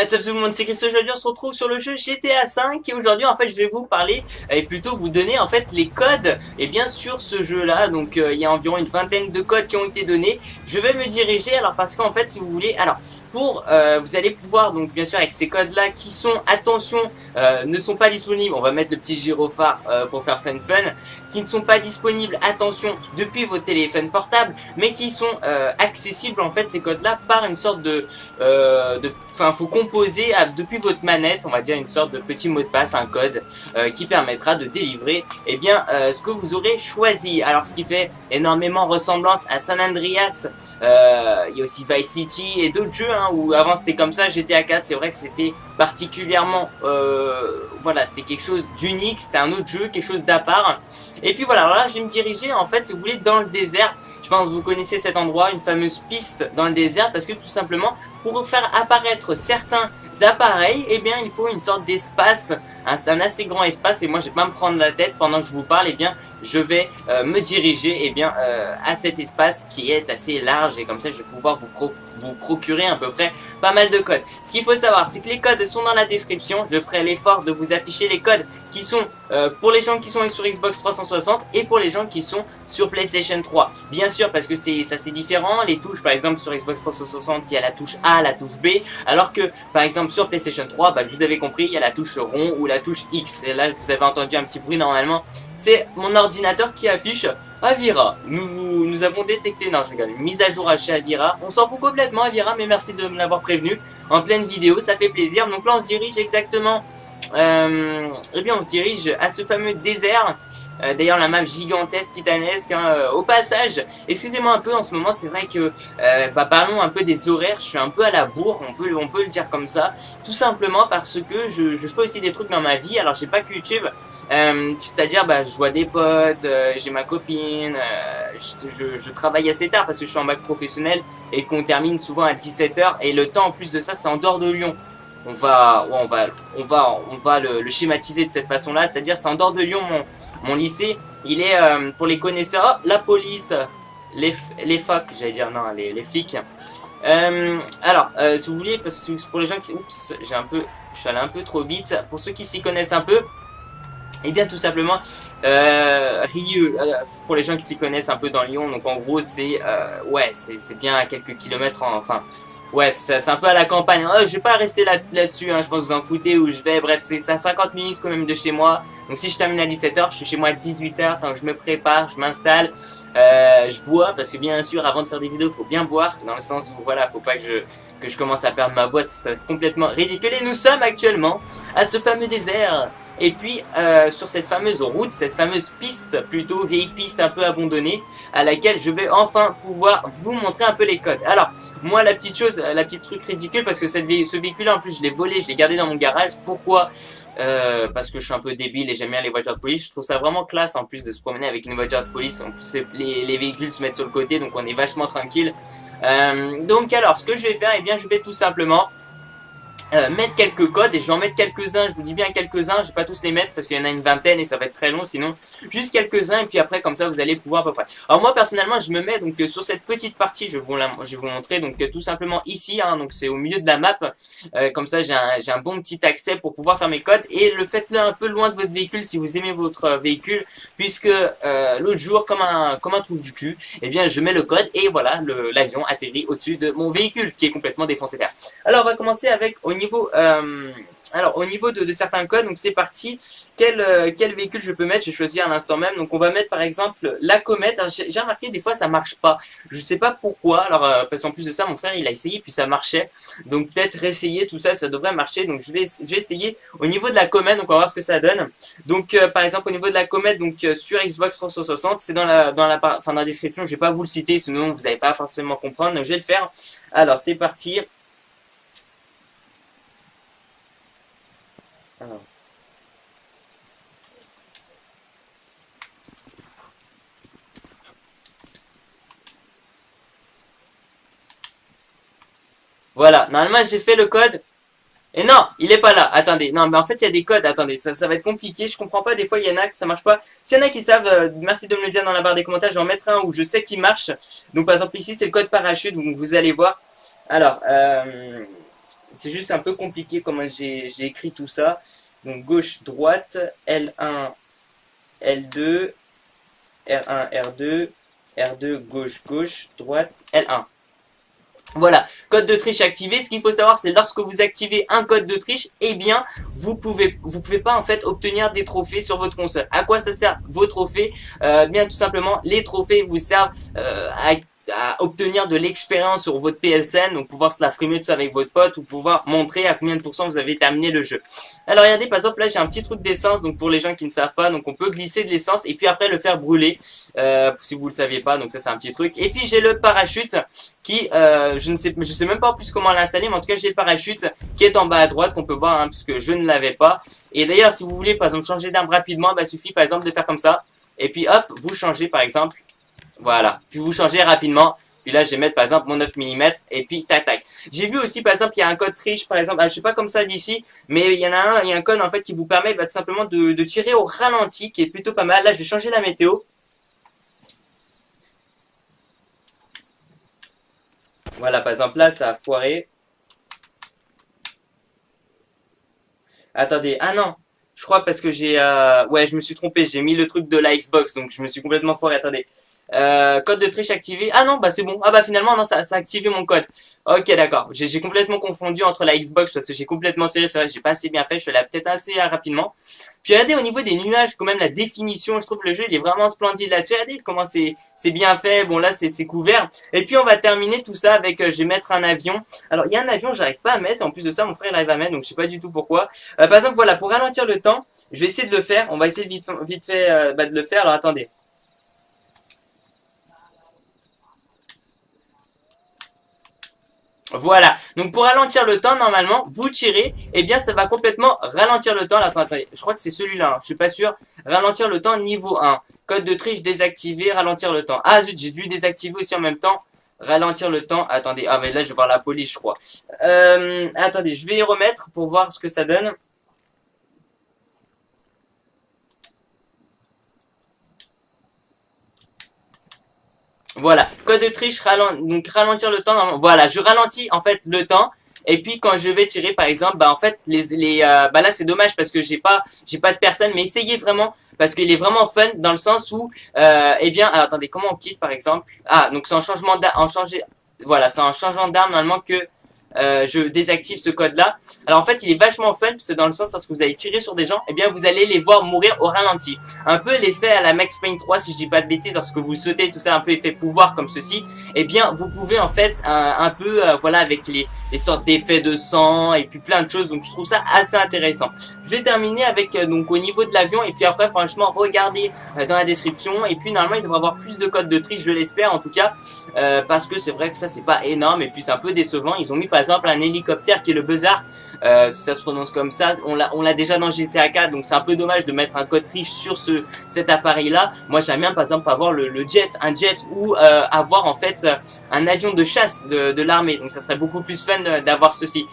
What's up tout le monde, c'est Chris. Aujourd'hui on se retrouve sur le jeu GTA V et aujourd'hui en fait je vais vous parler et plutôt vous donner en fait les codes et bien sur ce jeu là. Donc il y a environ une vingtaine de codes qui ont été donnés. Je vais me diriger alors parce qu'en fait si vous voulez, alors pour vous allez pouvoir donc bien sûr avec ces codes là qui sont, attention, ne sont pas disponibles, on va mettre le petit gyrophare pour faire fun, qui ne sont pas disponibles, attention, depuis vos téléphones portables, mais qui sont accessibles en fait ces codes là par une sorte enfin, faut composer depuis votre manette, on va dire une sorte de petit mot de passe, un code qui permettra de délivrer eh bien, ce que vous aurez choisi. Alors, ce qui fait énormément ressemblance à San Andreas, il y a aussi Vice City et d'autres jeux hein, où avant c'était comme ça. GTA 4, c'est vrai que c'était particulièrement, voilà, c'était quelque chose d'unique, c'était un autre jeu, quelque chose d'à part. Et puis voilà, alors là je vais me diriger en fait, si vous voulez, dans le désert. Je pense que vous connaissez cet endroit, une fameuse piste dans le désert, parce que tout simplement, pour faire apparaître certains appareils, eh bien il faut une sorte d'espace, un assez grand espace, et moi je vais pas me prendre la tête pendant que je vous parle, eh bien je vais me diriger eh bien, à cet espace qui est assez large, et comme ça je vais pouvoir vous procurer à peu près pas mal de codes. Ce qu'il faut savoir, c'est que les codes sont dans la description. Je ferai l'effort de vous afficher les codes qui sont pour les gens qui sont sur Xbox 360 et pour les gens qui sont sur PlayStation 3. Bien sûr, parce que ça c'est différent. Les touches, par exemple sur Xbox 360, il y a la touche A, la touche B, alors que par exemple sur PlayStation 3, bah, vous avez compris, il y a la touche rond ou la touche X. Et là, vous avez entendu un petit bruit normalement. C'est mon ordinateur qui affiche Avira. Nous avons détecté, non je rigole, une mise à jour chez Avira. On s'en fout complètement Avira, mais merci de me l'avoir prévenu en pleine vidéo, ça fait plaisir. Donc là on se dirige exactement, eh bien on se dirige à ce fameux désert. D'ailleurs la map gigantesque, titanesque, hein, au passage, excusez-moi un peu en ce moment, c'est vrai que, bah, parlons un peu des horaires, je suis un peu à la bourre, on peut le dire comme ça, tout simplement parce que je fais aussi des trucs dans ma vie, alors j'ai pas que YouTube, c'est-à-dire bah, je vois des potes, j'ai ma copine, je travaille assez tard parce que je suis en bac professionnel et qu'on termine souvent à 17h et le temps en plus de ça c'est en dehors de Lyon. On va le schématiser de cette façon-là, c'est-à-dire c'est en dehors de Lyon mon lycée, il est pour les connaisseurs, oh, la police, les phoques, j'allais dire, non, les flics. Alors, si vous voulez, parce que pour les gens qui... Oups, je suis allé un peu trop vite. Pour ceux qui s'y connaissent un peu, et bien tout simplement, Rieux, pour les gens qui s'y connaissent un peu dans Lyon, donc en gros c'est, ouais, c'est bien à quelques kilomètres, enfin... Ouais, c'est un peu à la campagne. Oh, je vais pas rester là-dessus, hein, je pense que vous en foutez où je vais. Bref, c'est à 50 minutes quand même de chez moi. Donc si je termine à 17h, je suis chez moi à 18h. Tant que je me prépare, je m'installe, je bois. Parce que bien sûr, avant de faire des vidéos, il faut bien boire. Dans le sens où, voilà, faut pas que je commence à perdre ma voix. Ce serait complètement ridicule. Et nous sommes actuellement à ce fameux désert. Et puis, sur cette fameuse route, cette fameuse piste, plutôt vieille piste un peu abandonnée, à laquelle je vais enfin pouvoir vous montrer un peu les codes. Alors, moi, la petite chose, la petite truc ridicule, parce que ce véhicule-là, en plus, je l'ai volé, je l'ai gardé dans mon garage. Pourquoi? Parce que je suis un peu débile et j'aime bien les voitures de police. Je trouve ça vraiment classe, en plus, de se promener avec une voiture de police. En plus, les véhicules se mettent sur le côté, donc on est vachement tranquille. Donc, alors, ce que je vais faire, eh bien, je vais tout simplement... mettre quelques codes et je vais en mettre quelques-uns, je vous dis bien quelques-uns, je vais pas tous les mettre parce qu'il y en a une vingtaine et ça va être très long sinon, juste quelques-uns et puis après comme ça vous allez pouvoir à peu près. Alors moi personnellement je me mets donc sur cette petite partie, je vais vous montrer donc tout simplement ici, hein, donc c'est au milieu de la map, comme ça j'ai un bon petit accès pour pouvoir faire mes codes et le faites-le un peu loin de votre véhicule si vous aimez votre véhicule puisque l'autre jour comme un trou du cul, eh bien je mets le code et voilà l'avion atterrit au-dessus de mon véhicule qui est complètement défoncé terre. Alors on va commencer avec au niveau de certains codes, donc c'est parti. Quel véhicule je peux mettre? Je vais choisir à l'instant même. Donc on va mettre par exemple la comète. J'ai remarqué des fois ça marche pas. Je sais pas pourquoi. Alors parce qu'en plus de ça, mon frère il a essayé puis ça marchait. Donc peut-être réessayer tout ça, ça devrait marcher. Donc je vais essayer au niveau de la comète. Donc on va voir ce que ça donne. Donc par exemple au niveau de la comète, donc sur Xbox 360, c'est dans la description. Je vais pas vous le citer, sinon vous n'allez pas forcément comprendre. Donc je vais le faire. Alors c'est parti. Alors. Voilà, normalement j'ai fait le code. Et non, il est pas là. Attendez, non, mais en fait il y a des codes. Attendez, ça va être compliqué. Je comprends pas. Des fois il y en a que ça marche pas. S'il y en a qui savent, merci de me le dire dans la barre des commentaires. Je vais en mettre un où je sais qu'il marche. Donc par exemple ici c'est le code parachute. Donc vous allez voir. Alors, C'est juste un peu compliqué comment j'ai écrit tout ça. Donc gauche, droite, L1, L2, R1, R2, R2, gauche, gauche, droite, L1. Voilà, code de triche activé. Ce qu'il faut savoir, c'est lorsque vous activez un code de triche, eh bien, vous pouvez pas en fait obtenir des trophées sur votre console. À quoi ça sert vos trophées? Bien tout simplement, les trophées vous servent à obtenir de l'expérience sur votre PSN, donc pouvoir se la frimer tout ça avec votre pote ou pouvoir montrer à combien de pourcents vous avez terminé le jeu. Alors regardez, par exemple là j'ai un petit truc d'essence, donc pour les gens qui ne savent pas, donc on peut glisser de l'essence et puis après le faire brûler, si vous le saviez pas, donc ça c'est un petit truc. Et puis j'ai le parachute qui, je sais même pas en plus comment l'installer, mais en tout cas j'ai le parachute qui est en bas à droite qu'on peut voir, hein, puisque je ne l'avais pas. Et d'ailleurs si vous voulez par exemple changer d'arme rapidement, bah, il suffit par exemple de faire comme ça, et puis hop, vous changez par exemple. Voilà, puis vous changez rapidement. Puis là, je vais mettre par exemple mon 9 mm et puis tac tac. J'ai vu aussi par exemple, il y a un code triche par exemple, je sais pas comme ça d'ici, mais il y en a un, il y a un code en fait qui vous permet tout simplement de tirer au ralenti qui est plutôt pas mal. Là, je vais changer la météo. Voilà, par exemple là, ça a foiré. Attendez, ah non, je crois parce que j'ai, ouais, je me suis trompé, j'ai mis le truc de la Xbox, donc je me suis complètement foiré. Attendez. Code de triche activé. Ah non, bah c'est bon. Ah bah finalement, non, ça a activé mon code. Ok, d'accord. J'ai complètement confondu entre la Xbox parce que j'ai complètement serré. C'est vrai, j'ai pas assez bien fait. Je suis allé peut-être assez rapidement. Puis regardez au niveau des nuages, quand même la définition. Je trouve que le jeu il est vraiment splendide là-dessus. Regardez comment c'est bien fait. Bon là, c'est couvert. Et puis on va terminer tout ça avec. Je vais mettre un avion. Alors il y a un avion, j'arrive pas à mettre. Et en plus de ça, mon frère il arrive à mettre. Donc je sais pas du tout pourquoi. Par exemple, voilà, pour ralentir le temps, je vais essayer de le faire. On va essayer vite fait de le faire. Alors attendez. Voilà, donc pour ralentir le temps, normalement, vous tirez, et bien ça va complètement ralentir le temps. Là, attendez, je crois que c'est celui-là, hein, je suis pas sûr. Ralentir le temps niveau 1. Code de triche désactivé, ralentir le temps. Ah zut, j'ai dû désactiver aussi en même temps. Ralentir le temps, attendez, ah mais là je vais voir la police je crois. Attendez, je vais y remettre pour voir ce que ça donne. Voilà, code de triche, donc ralentir le temps. Voilà, je ralentis en fait le temps. Et puis quand je vais tirer par exemple, bah en fait bah là c'est dommage parce que j'ai pas de personne, mais essayez vraiment parce qu'il est vraiment fun dans le sens où eh bien alors, attendez comment on quitte par exemple. Ah donc c'est en changement d'arme, voilà c'est en changeant d'arme normalement que je désactive ce code là. Alors en fait il est vachement fun parce que dans le sens lorsque vous allez tirer sur des gens, eh bien vous allez les voir mourir au ralenti. Un peu l'effet à la Max Payne 3 si je dis pas de bêtises, lorsque vous sautez tout ça un peu effet pouvoir comme ceci, eh bien vous pouvez en fait un peu voilà avec les sortes d'effets de sang et puis plein de choses, donc je trouve ça assez intéressant. Je vais terminer avec donc au niveau de l'avion et puis après franchement regardez dans la description et puis normalement il devrait avoir plus de codes de triche, je l'espère en tout cas parce que c'est vrai que ça c'est pas énorme et puis c'est un peu décevant. Ils ont mis par exemple un hélicoptère qui est le Buzzard, si ça se prononce comme ça, on l'a déjà dans GTA 4, donc c'est un peu dommage de mettre un code triche sur cet appareil là. Moi j'aime bien par exemple avoir un jet ou avoir en fait un avion de chasse de l'armée, donc ça serait beaucoup plus fun d'avoir ceci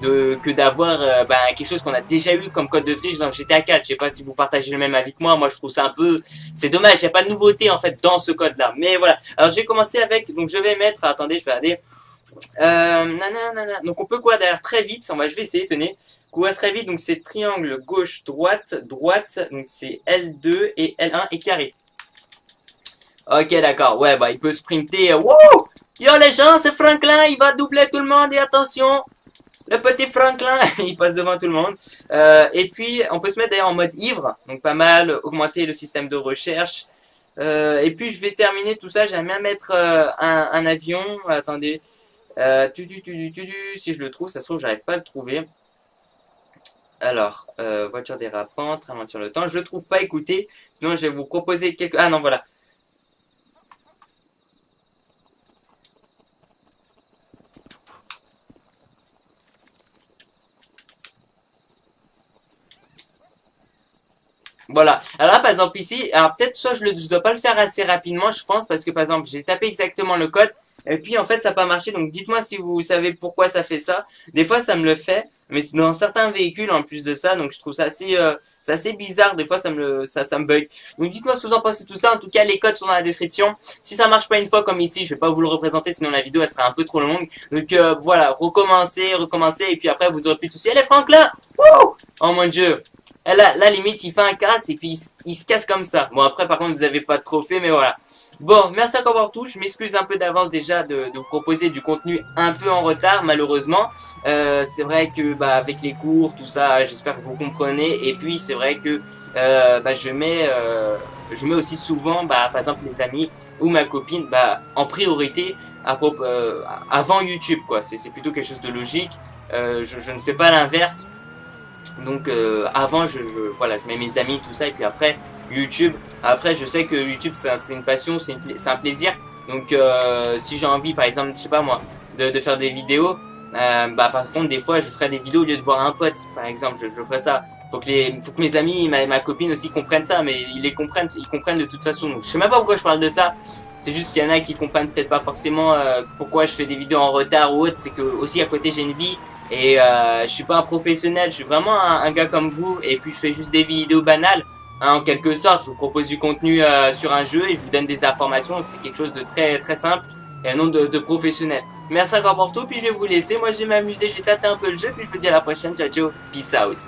que d'avoir quelque chose qu'on a déjà eu comme code de triche dans GTA 4. Je sais pas si vous partagez le même avis que moi je trouve ça un peu, c'est dommage, il n'y a pas de nouveauté en fait dans ce code là, mais voilà. Alors je vais commencer avec, donc je vais mettre, attendez je vais regarder. Donc on peut courir derrière très vite, je vais essayer, tenez, courir très vite, donc c'est triangle gauche droite, donc c'est L2 et L1 et carré. Ok d'accord, ouais bah il peut sprinter, wow. Yo les gens, c'est Franklin, il va doubler tout le monde et attention, le petit Franklin, il passe devant tout le monde. Et puis on peut se mettre d'ailleurs en mode ivre, donc pas mal, augmenter le système de recherche. Et puis je vais terminer tout ça, j'aime bien mettre un avion, attendez. Si je le trouve, ça se trouve, j'arrive pas à le trouver. Alors, voiture dérapante, ralentir le temps. Je le trouve pas, écoutez. Sinon, je vais vous proposer quelques. Ah non, voilà. Voilà. Alors là, par exemple, ici, alors peut-être soit je dois pas le faire assez rapidement, je pense, parce que par exemple, j'ai tapé exactement le code. Et puis en fait ça n'a pas marché, donc dites-moi si vous savez pourquoi ça fait ça. Des fois ça me le fait, mais c'est dans certains véhicules en plus de ça, donc je trouve ça c'est assez bizarre, des fois ça me bug. Donc dites-moi ce que vous en pensez de tout ça, en tout cas les codes sont dans la description. Si ça marche pas une fois comme ici, je vais pas vous le représenter, sinon la vidéo elle sera un peu trop longue. Donc voilà, recommencer, et puis après vous aurez plus de soucis. Allez Franklin! Wouh! Oh mon dieu! Là, limite, il fait un casse et puis il se casse comme ça. Bon, après, par contre, vous avez pas de trophée, mais voilà. Bon, merci encore pour tout. Je m'excuse un peu d'avance déjà de vous proposer du contenu un peu en retard, malheureusement. C'est vrai que, bah, avec les cours, tout ça, j'espère que vous comprenez. Et puis, c'est vrai que bah, je mets aussi souvent, bah, par exemple, les amis ou ma copine bah, en priorité avant YouTube, quoi. C'est plutôt quelque chose de logique. Je ne fais pas l'inverse. Donc avant voilà, je mets mes amis tout ça et puis après YouTube. Après je sais que YouTube c'est une passion, c'est un plaisir. Donc si j'ai envie par exemple, je sais pas moi, de faire des vidéos, bah par contre des fois je ferai des vidéos au lieu de voir un pote par exemple, je ferai ça. Faut que mes amis, ma copine aussi comprennent ça, mais ils comprennent de toute façon. Donc je sais même pas pourquoi je parle de ça. C'est juste qu'il y en a qui comprennent peut-être pas forcément pourquoi je fais des vidéos en retard ou autre. C'est que aussi à côté j'ai une vie. Et je suis pas un professionnel, je suis vraiment un gars comme vous. Et puis je fais juste des vidéos banales, hein, en quelque sorte. Je vous propose du contenu sur un jeu et je vous donne des informations. C'est quelque chose de très très simple et non de professionnel. Merci encore pour tout, puis je vais vous laisser. Moi je vais m'amuser, j'ai tâté un peu le jeu, puis je vous dis à la prochaine. Ciao ciao, peace out.